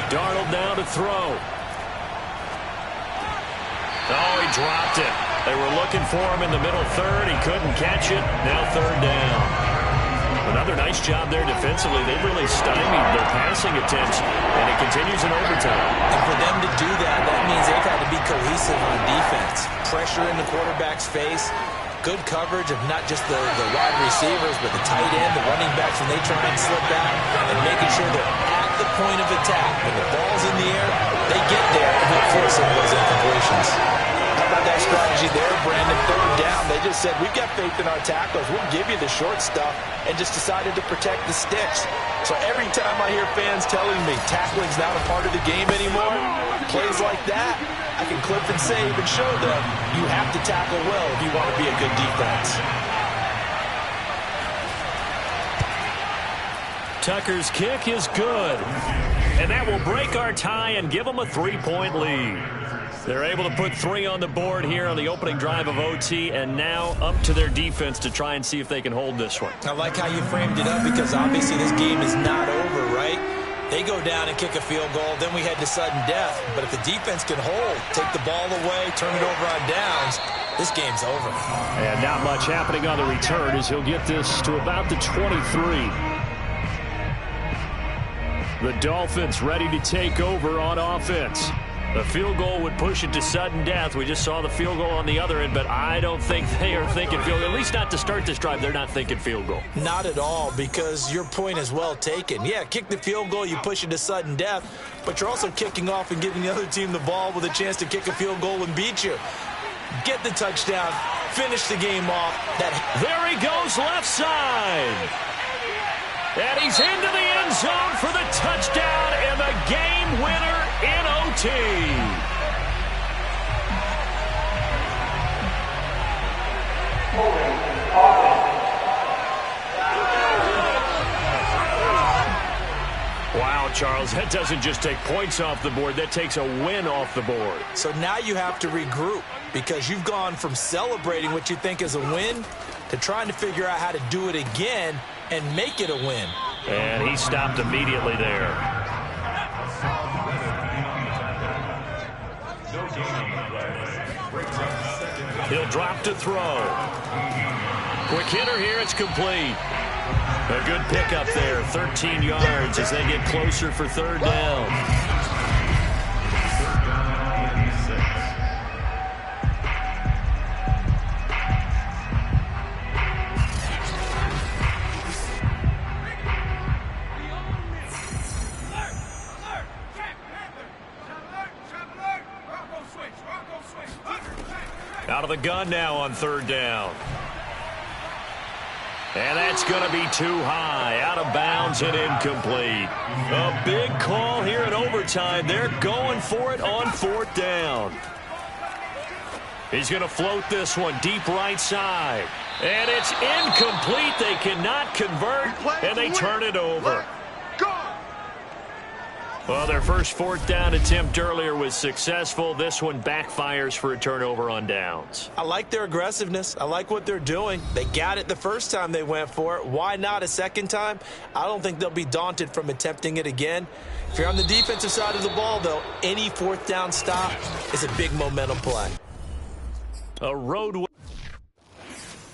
Darnold now to throw. Oh, he dropped it. They were looking for him in the middle third. He couldn't catch it. Now 3rd down. Another nice job there defensively. They've really stymied their passing attempts, and it continues in overtime. And for them to do that, that means they've had to be cohesive on defense. Pressure in the quarterback's face, good coverage of not just the wide receivers, but the tight end, the running backs when they try and slip out, and making sure they're at the point of attack. When the ball's in the air, they get there and help force some of those incompletions. How about that strategy there, Brandon? Third down, they just said, we've got faith in our tackles. We'll give you the short stuff, and just decided to protect the sticks. So every time I hear fans telling me tackling's not a part of the game anymore, plays like that, I can clip and save and show them you have to tackle well if you want to be a good defense. Tucker's kick is good. And that will break our tie and give them a 3-point lead. They're able to put 3 on the board here on the opening drive of OT, and now up to their defense to try and see if they can hold this one. I like how you framed it up, because obviously this game is not over, right? They go down and kick a field goal, then we head to sudden death. But if the defense can hold, take the ball away, turn it over on downs, this game's over. And not much happening on the return as he'll get this to about the 23. The Dolphins ready to take over on offense. The field goal would push it to sudden death. We just saw the field goal on the other end, but I don't think they are thinking field goal. At least not to start this drive. They're not thinking field goal. Not at all, because your point is well taken. Yeah, kick the field goal, you push it to sudden death, but you're also kicking off and giving the other team the ball with a chance to kick a field goal and beat you. Get the touchdown, finish the game off. There he goes left side. And he's into the end zone for the touchdown and the game winner in OT. Wow, Charles, that doesn't just take points off the board. That takes a win off the board. So now you have to regroup, because you've gone from celebrating what you think is a win to trying to figure out how to do it again and make it a win. And he stopped immediately there. He'll drop to throw. Quick hitter here, it's complete. A good pickup there, 13 yards as they get closer for third down. Out of the gun now on third down. And that's going to be too high. Out of bounds and incomplete. A big call here in overtime. They're going for it on fourth down. He's going to float this one deep right side. And it's incomplete. They cannot convert, and they turn it over. Well, their first fourth down attempt earlier was successful. This one backfires for a turnover on downs. I like their aggressiveness. I like what they're doing. They got it the first time they went for it. Why not a second time? I don't think they'll be daunted from attempting it again. If you're on the defensive side of the ball, though, any fourth down stop is a big momentum play. A road